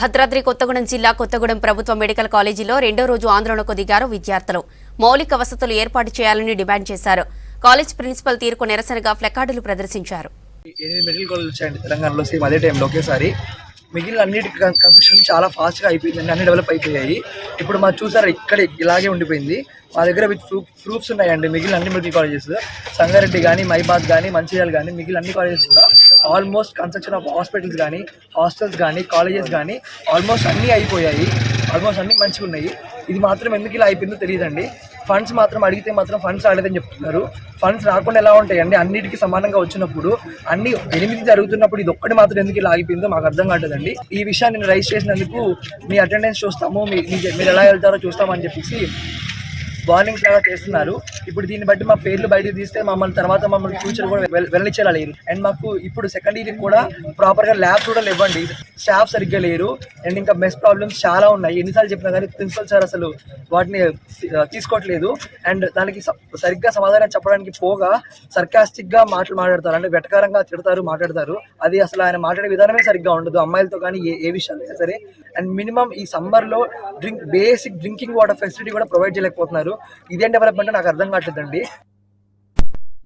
భద్రాద్రి కొత్తగూడెం జిల్లా కొత్తగూడెం ప్రభుత్వ మెడికల్ కాలేజీలో రెండో రోజు ఆందోళనకు దిగారు విద్యార్థులు. మౌలిక వసతులు ఏర్పాటు చేయాలని డిమాండ్ చేశారు. కాలేజ్ ప్రిన్సిపల్ తీరుకు నిరసనగా ప్లకార్డులు ప్రదర్శించారు. 8 మెడికల్ కాలేజ్ వచ్చాయండి తెలంగాణలో, సేమ్ అదే టైంలో ఒకేసారి. మిగిలిన అన్నిటి కన్స్ట్రక్షన్ చాలా ఫాస్ట్గా అయిపోయిందండి, అన్ని డెవలప్ అయిపోయాయి. ఇప్పుడు మాకు చూసారా ఇక్కడ ఇలాగే ఉండిపోయింది. మా దగ్గర విత్ ప్రూఫ్స్ ఉన్నాయండి. మిగిలిన అన్ని మెడికల్ కాలేజెస్, సంగారెడ్డి కానీ, మైబాద్ కానీ, మంచిర్యాల కానీ, మిగిలిన అన్ని కాలేజెస్ కూడా ఆల్మోస్ట్ కన్స్ట్రక్షన్ ఆఫ్ హాస్పిటల్స్ కానీ, హాస్టల్స్ కానీ, కాలేజెస్ కానీ ఆల్మోస్ట్ అన్నీ అయిపోయాయి. ఆల్మోస్ట్ అన్నీ మంచిగా ఉన్నాయి. ఇది మాత్రం ఎందుకు ఇలా అయిపోయిందో తెలియదండి. ఫండ్స్ మాత్రం అడిగితే మాత్రం ఫండ్స్ రాలేదని చెప్తున్నారు. ఫండ్స్ రాకుండా ఎలా ఉంటాయండి? అన్నిటికీ సమానంగా వచ్చినప్పుడు, అన్ని 8 జరుగుతున్నప్పుడు ఇది ఒక్కటి మాత్రం ఎందుకు ఇలా ఆగిపోయిందో మాకు అర్థం కావట్లేదండి. ఈ విషయాన్ని నేను రైజ్ చేసినందుకు మీ అటెండెన్స్ చూస్తాము, మీరు ఎలా వెళ్తారో చూస్తామని చెప్పేసి వార్నింగ్స్ లాగా చేస్తున్నారు. ఇప్పుడు దీన్ని బట్టి మా పేర్లు బయటకు తీస్తే మమ్మల్ని ఫ్యూచర్ కూడా వెళ్ళనిచ్చేలా లేరు. అండ్ మాకు ఇప్పుడు సెకండ్ ఇయర్ కూడా ప్రాపర్గా ల్యాబ్స్ కూడా ఇవ్వండి, స్టాఫ్ సరిగ్గా లేరు. అండ్ ఇంకా మెస్ ప్రాబ్లమ్స్ చాలా ఉన్నాయి. ఎన్నిసార్లు చెప్పినా కానీ ప్రిన్సిపల్ సార్ అసలు వాటిని తీసుకోవట్లేదు. అండ్ దానికి సరిగ్గా సమాధానం చెప్పడానికి పోగా సర్కాస్టిక్గా మాట్లాడతారు, అంటే వెటకారంగా తిడతారు, మాట్లాడతారు. అది అసలు ఆయన మాట్లాడే విధానమే సరిగ్గా ఉండదు, అమ్మాయిలతో కానీ ఏ విషయాలు సరే. అండ్ మినిమం ఈ సమ్మర్లో బేసిక్ డ్రింకింగ్ వాటర్ ఫెసిలిటీ కూడా ప్రొవైడ్ చేయలేకపోతున్నారు. ఇదేం డెవలప్మెంట్ నాకు అర్థం కావట్లేదండి.